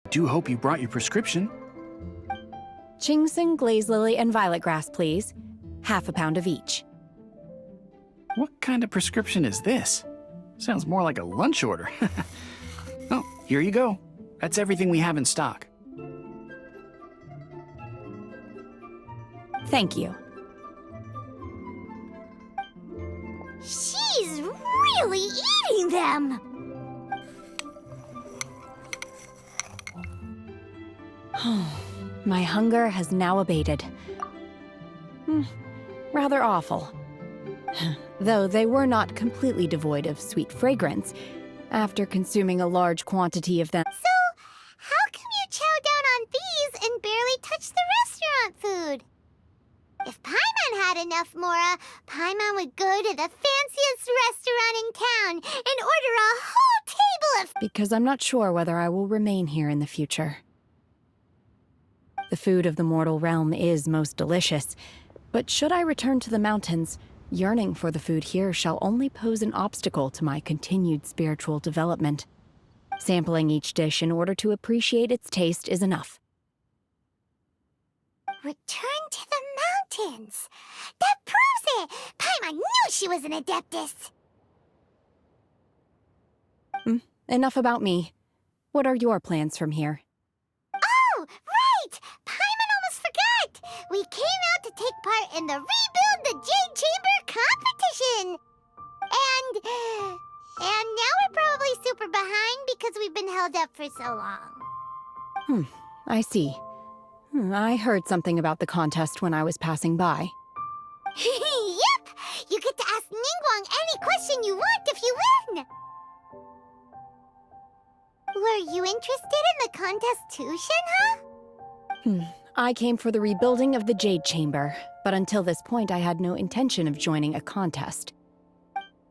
Do hope you brought your prescription. Ginseng, glaze lily, and violet grass, please. Half a pound of each. What kind of prescription is this? Sounds more like a lunch order. Oh, here you go. That's everything we have in stock. Thank you. She's really eating them! My hunger has now abated. Rather awful. Though they were not completely devoid of sweet fragrance after consuming a large quantity of them. So, how come you chow down on these and barely touch the restaurant food? If Paimon had enough Mora, Paimon would go to the fanciest restaurant in town and order a whole table of— Because I'm not sure whether I will remain here in the future. The food of the mortal realm is most delicious, but should I return to the mountains, yearning for the food here shall only pose an obstacle to my continued spiritual development. Sampling each dish in order to appreciate its taste is enough. Return to the mountains! That proves it! Paimon knew she was an Adeptus! Enough about me. What are your plans from here? Oh, right! Paimon almost forgot! We came out to take part in the Rebuild the Jade Chamber competition! And now we're probably super behind because we've been held up for so long. I see. I heard something about the contest when I was passing by. Yep! You get to ask Ningguang any question you want if you win! Were you interested in the contest too, Shenhe? I came for the rebuilding of the Jade Chamber, but until this point I had no intention of joining a contest.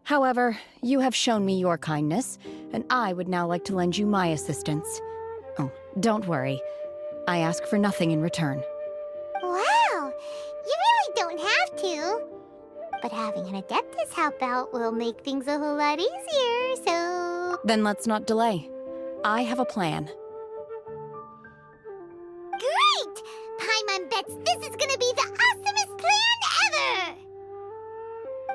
However, you have shown me your kindness, and I would now like to lend you my assistance. Oh, don't worry. I ask for nothing in return. Wow! You really don't have to. But having an Adeptus help out will make things a whole lot easier, so... Then let's not delay. I have a plan. Great! Paimon bets this is gonna be the awesomest plan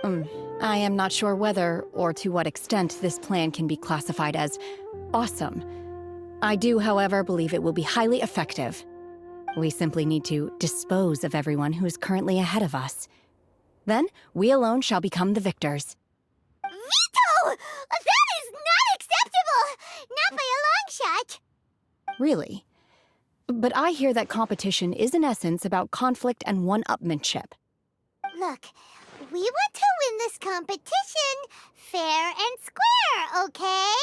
ever! I am not sure whether or to what extent this plan can be classified as awesome. I do, however, believe it will be highly effective. We simply need to dispose of everyone who is currently ahead of us. Then, we alone shall become the victors. Veto! That is not acceptable! Not by a long shot! Really? But I hear that competition is in essence about conflict and one-upmanship. Look, we want to win this competition fair and square, okay?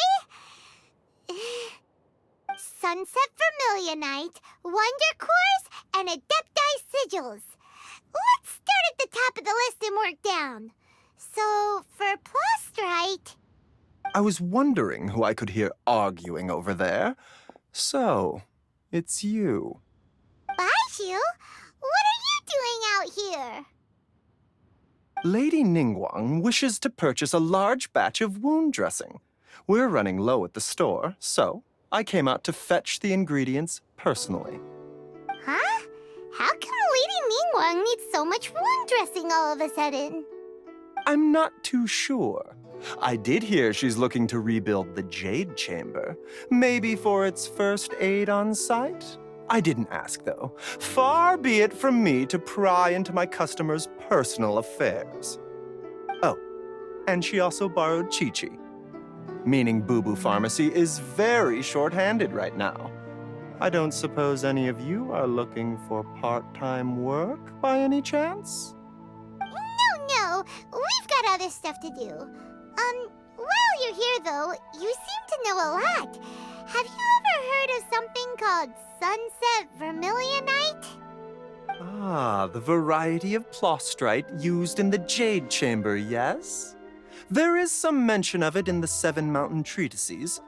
Sunset Vermilionite, Wonder Cores, and Adepti Sigils. Let's start at the top of the list and work down. So, for Plastrite... I was wondering who I could hear arguing over there. So, it's you. Baishu? What are you doing out here? Lady Ningguang wishes to purchase a large batch of wound dressing. We're running low at the store, so I came out to fetch the ingredients personally. Huh? How come Lady Ningguang needs so much wound dressing all of a sudden? I'm not too sure. I did hear she's looking to rebuild the Jade Chamber. Maybe for its first aid on site? I didn't ask, though. Far be it from me to pry into my customers' personal affairs. Oh, and she also borrowed Chi-Chi. Meaning Boo Boo Pharmacy is very short-handed right now. I don't suppose any of you are looking for part-time work by any chance? No, we've got other stuff to do. While you're here, though, you seem to know a lot. Have you ever heard of something called Sunset Vermilionite? Ah, the variety of Plastrite used in the Jade Chamber, yes? There is some mention of it in the Seven Mountain Treatises.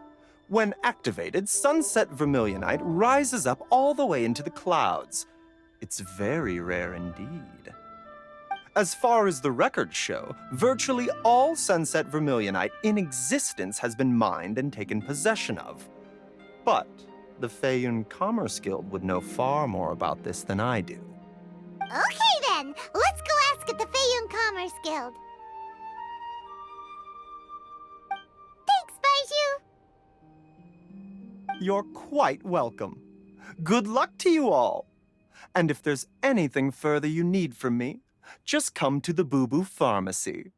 When activated, Sunset Vermilionite rises up all the way into the clouds. It's very rare indeed. As far as the records show, virtually all Sunset Vermilionite in existence has been mined and taken possession of. But The Feiyun Commerce Guild would know far more about this than I do. Okay then, let's go ask at the Feiyun Commerce Guild. Thanks, Baiju. You're quite welcome. Good luck to you all. And if there's anything further you need from me, just come to the Boo Boo Pharmacy.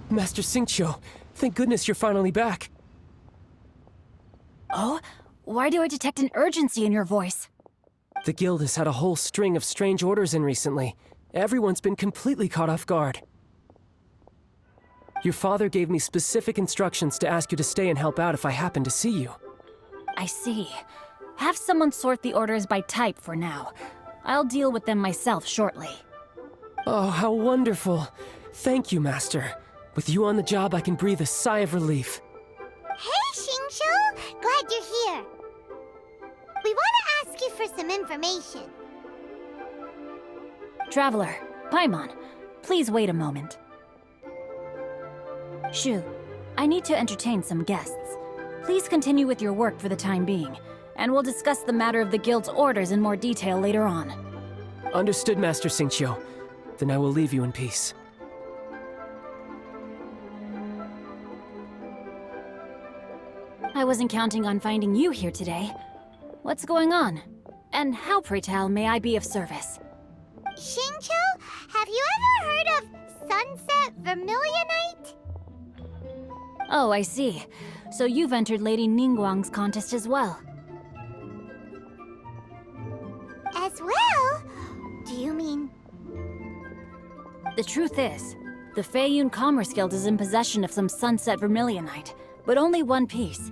Master Xingqiu, thank goodness you're finally back. Oh? Why do I detect an urgency in your voice? The guild has had a whole string of strange orders in recently. Everyone's been completely caught off guard. Your father gave me specific instructions to ask you to stay and help out if I happen to see you. I see. Have someone sort the orders by type for now. I'll deal with them myself shortly. Oh, how wonderful. Thank you, Master. With you on the job, I can breathe a sigh of relief. Hey, Xingqiu! Glad you're here. We want to ask you for some information. Traveler, Paimon, please wait a moment. Shu, I need to entertain some guests. Please continue with your work for the time being, and we'll discuss the matter of the guild's orders in more detail later on. Understood, Master Xingqiu. Then I will leave you in peace. I wasn't counting on finding you here today. What's going on? And how, pray tell, may I be of service? Xingqiu, have you ever heard of Sunset Vermilionite? Oh, I see. So you've entered Lady Ningguang's contest as well. As well? Do you mean... The truth is, the Feiyun Commerce Guild is in possession of some Sunset Vermilionite, but only one piece.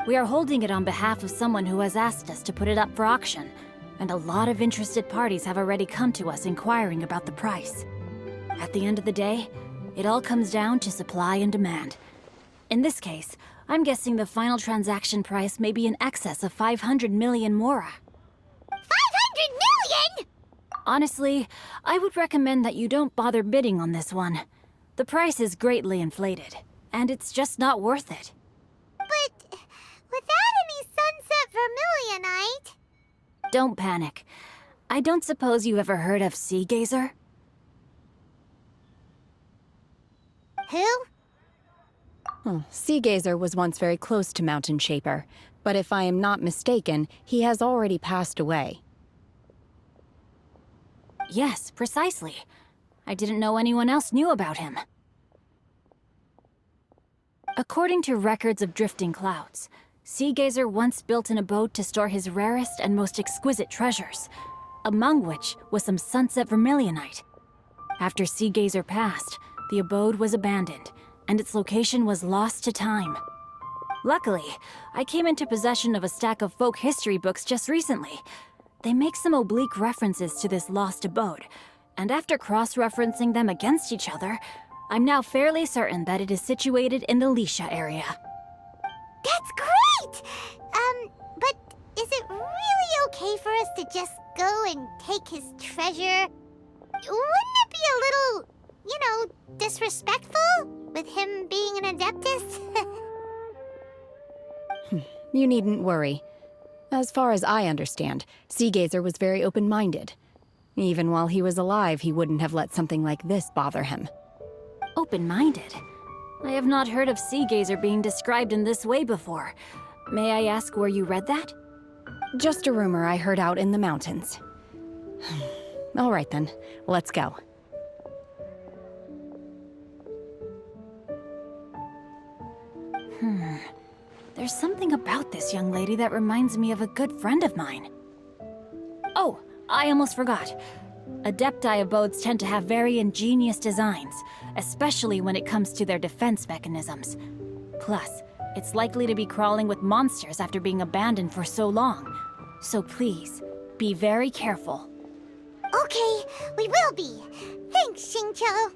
We are holding it on behalf of someone who has asked us to put it up for auction, and a lot of interested parties have already come to us inquiring about the price. At the end of the day, it all comes down to supply and demand. In this case, I'm guessing the final transaction price may be in excess of 500 million mora. 500 million?! Honestly, I would recommend that you don't bother bidding on this one. The price is greatly inflated, and it's just not worth it. But without any Sunset Vermilionite... Don't panic. I don't suppose you ever heard of Sea Gazer? Who? Sea Gazer was once very close to Mountain Shaper, but if I am not mistaken, he has already passed away. Yes, precisely. I didn't know anyone else knew about him. According to records of drifting clouds, Sea Gazer once built an abode to store his rarest and most exquisite treasures, among which was some Sunset Vermilionite. After Sea Gazer passed, the abode was abandoned, and its location was lost to time. Luckily, I came into possession of a stack of folk history books just recently. They make some oblique references to this lost abode, and after cross-referencing them against each other, I'm now fairly certain that it is situated in the Lisha area. That's great! But is it really okay for us to just go and take his treasure? Wouldn't it be a little, disrespectful with him being an Adeptus? You needn't worry. As far as I understand, Sea Gazer was very open-minded. Even while he was alive, he wouldn't have let something like this bother him. Open-minded? I have not heard of Sea Gazer being described in this way before. May I ask where you read that? Just a rumor I heard out in the mountains. All right then, let's go. There's something about this young lady that reminds me of a good friend of mine. Oh, I almost forgot. Adepti abodes tend to have very ingenious designs, especially when it comes to their defense mechanisms. Plus, it's likely to be crawling with monsters after being abandoned for so long. So please, be very careful. Okay, we will be. Thanks, Xingqiu.